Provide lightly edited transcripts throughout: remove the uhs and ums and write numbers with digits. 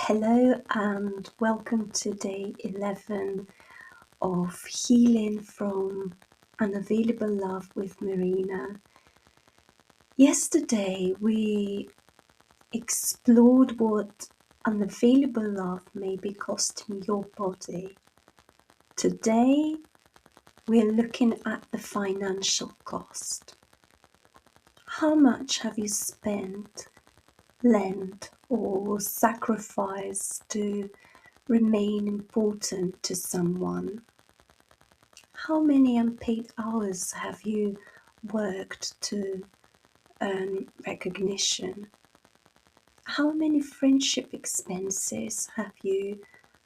Hello and welcome to day 11 of Healing from Unavailable Love with Marina. Yesterday we explored what unavailable love may be costing your body. Today we're looking at the financial cost. How much have you spent, lent, or sacrificed to remain important to someone? How many unpaid hours have you worked to earn recognition? How many friendship expenses have you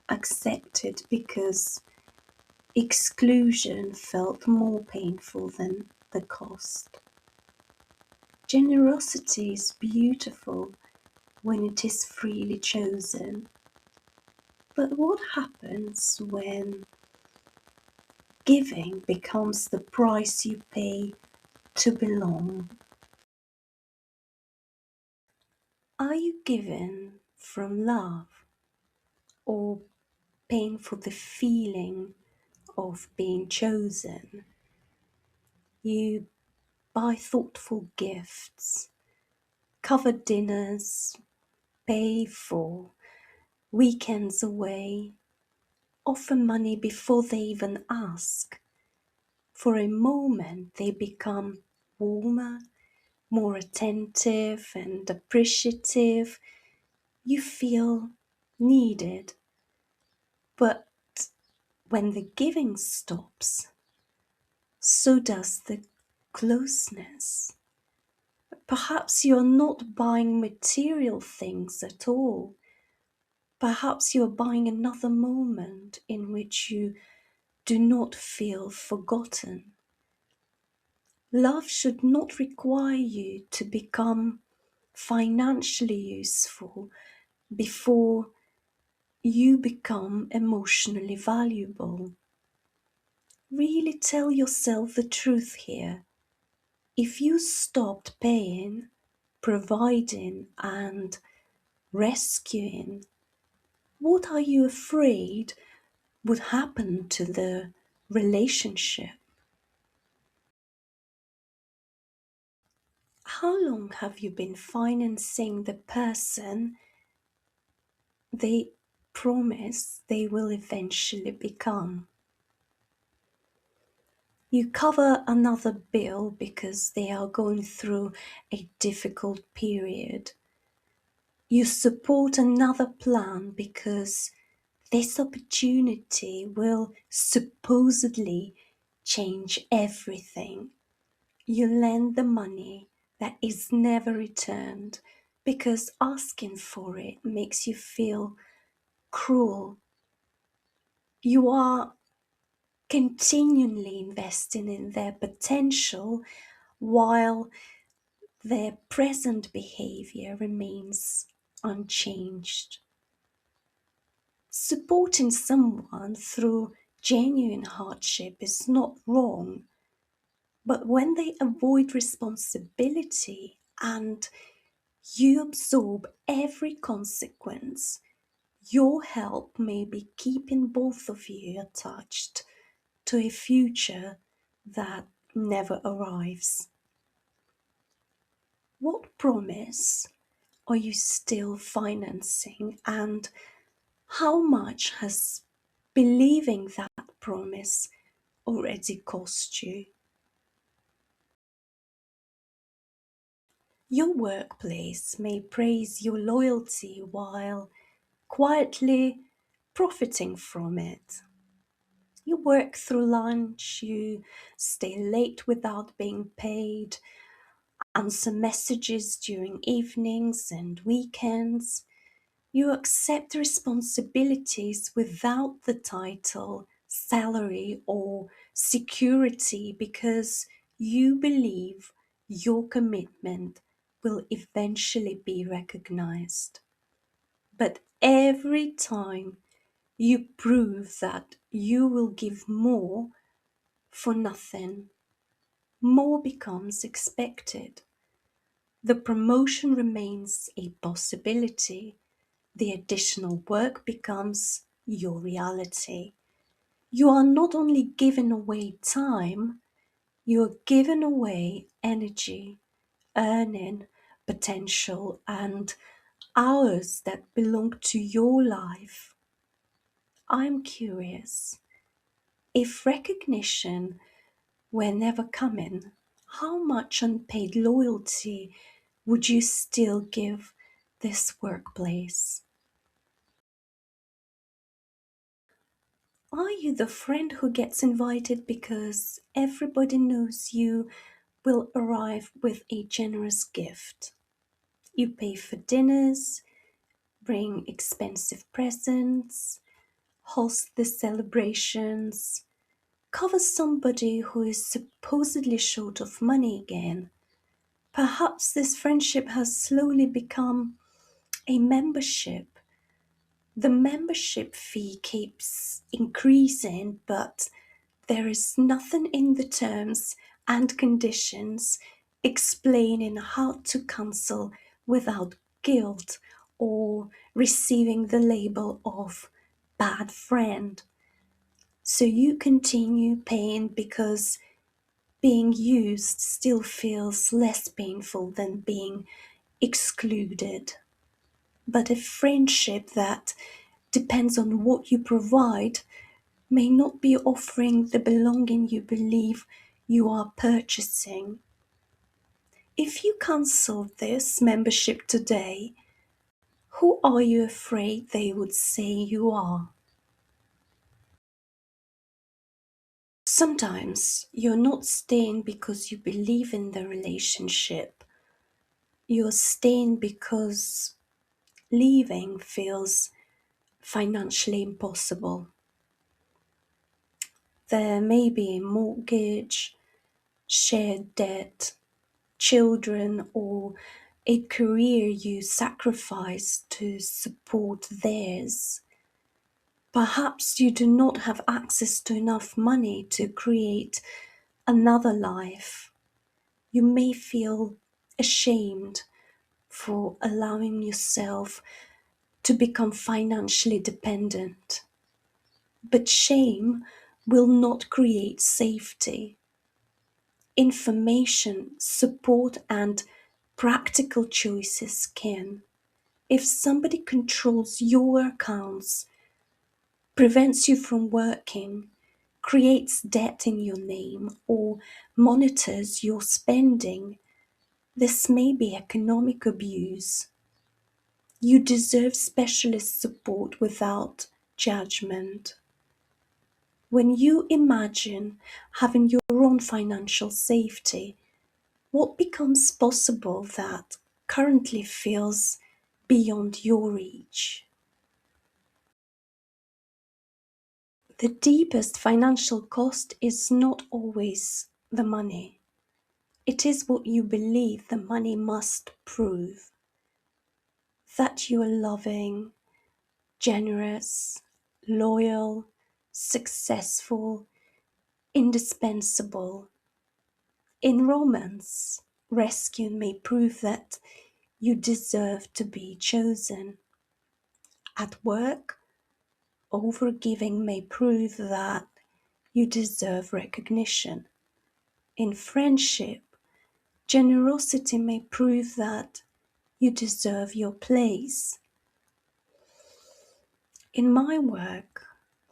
accepted because exclusion felt more painful than the cost? Generosity is beautiful when it is freely chosen. But what happens when giving becomes the price you pay to belong? Are you given from love or paying for the feeling of being chosen? You buy thoughtful gifts, cover dinners, pay for weekends away, offer money before they even ask. For a moment, they become warmer, more attentive and appreciative. You feel needed. But when the giving stops, so does the closeness. Perhaps you're not buying material things at all. Perhaps you're buying another moment in which you do not feel forgotten. Love should not require you to become financially useful before you become emotionally valuable. Really tell yourself the truth here. If you stopped paying, providing, and rescuing, what are you afraid would happen to the relationship? How long have you been financing the person they promise they will eventually become? You cover another bill because they are going through a difficult period. You support another plan because this opportunity will supposedly change everything. You lend the money that is never returned because asking for it makes you feel cruel. You are continually investing in their potential while their present behavior remains unchanged. Supporting someone through genuine hardship is not wrong, but when they avoid responsibility and you absorb every consequence, your help may be keeping both of you attached to a future that never arrives. What promise are you still financing, and how much has believing that promise already cost you? Your workplace may praise your loyalty while quietly profiting from it. You work through lunch, you stay late without being paid, answer messages during evenings and weekends. You accept responsibilities without the title, salary, or security because you believe your commitment will eventually be recognized. But every time you prove that you will give more for nothing, more becomes expected. The promotion remains a possibility, the additional work becomes your reality. You are not only giving away time, you are giving away energy, earning potential, and hours that belong to your life. I'm curious, if recognition were never coming, how much unpaid loyalty would you still give this workplace? Are you the friend who gets invited because everybody knows you will arrive with a generous gift? You pay for dinners, bring expensive presents, host the celebrations, cover somebody who is supposedly short of money again. Perhaps this friendship has slowly become a membership. The membership fee keeps increasing, but there is nothing in the terms and conditions explaining how to cancel without guilt or receiving the label of bad friend. So you continue paying because being used still feels less painful than being excluded. But a friendship that depends on what you provide may not be offering the belonging you believe you are purchasing. If you cancel this membership today, who are you afraid they would say you are? Sometimes you're not staying because you believe in the relationship. You're staying because leaving feels financially impossible. There may be a mortgage, shared debt, children, or a career you sacrifice to support theirs. Perhaps you do not have access to enough money to create another life. You may feel ashamed for allowing yourself to become financially dependent. But shame will not create safety. Information, support, and practical choices can. If somebody controls your accounts, prevents you from working, creates debt in your name, or monitors your spending, this may be economic abuse. You deserve specialist support without judgment. When you imagine having your own financial safety, what becomes possible that currently feels beyond your reach? The deepest financial cost is not always the money. It is what you believe the money must prove. That you are loving, generous, loyal, successful, indispensable. In romance, rescue may prove that you deserve to be chosen. At work, overgiving may prove that you deserve recognition. In friendship, generosity may prove that you deserve your place. In my work,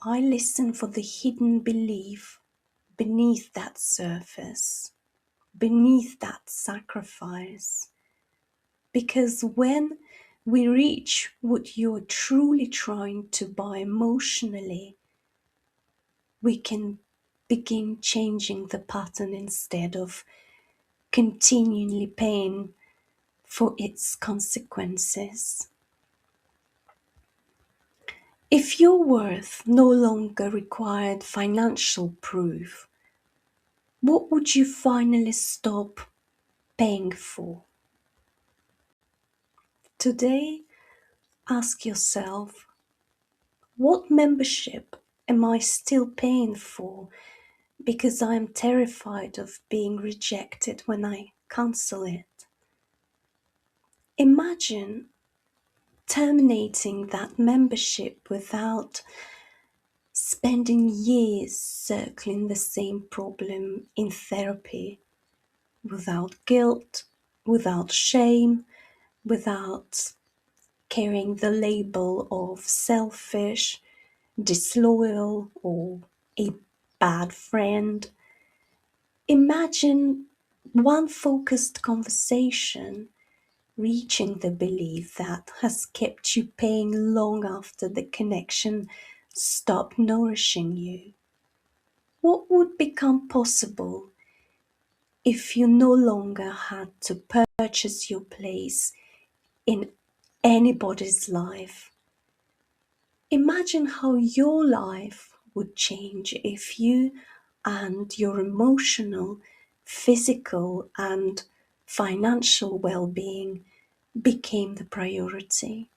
I listen for the hidden belief beneath that surface, beneath that sacrifice. Because when we reach what you're truly trying to buy emotionally, we can begin changing the pattern instead of continually paying for its consequences. If your worth no longer required financial proof, what would you finally stop paying for? Today, ask yourself, what membership am I still paying for because I am terrified of being rejected when I cancel it? Imagine terminating that membership without spending years circling the same problem in therapy, without guilt, without shame, without carrying the label of selfish, disloyal, or a bad friend. Imagine one focused conversation reaching the belief that has kept you paying long after the connection stopped nourishing you. What would become possible if you no longer had to purchase your place in anybody's life? Imagine how your life would change if you and your emotional, physical, and financial well being became the priority.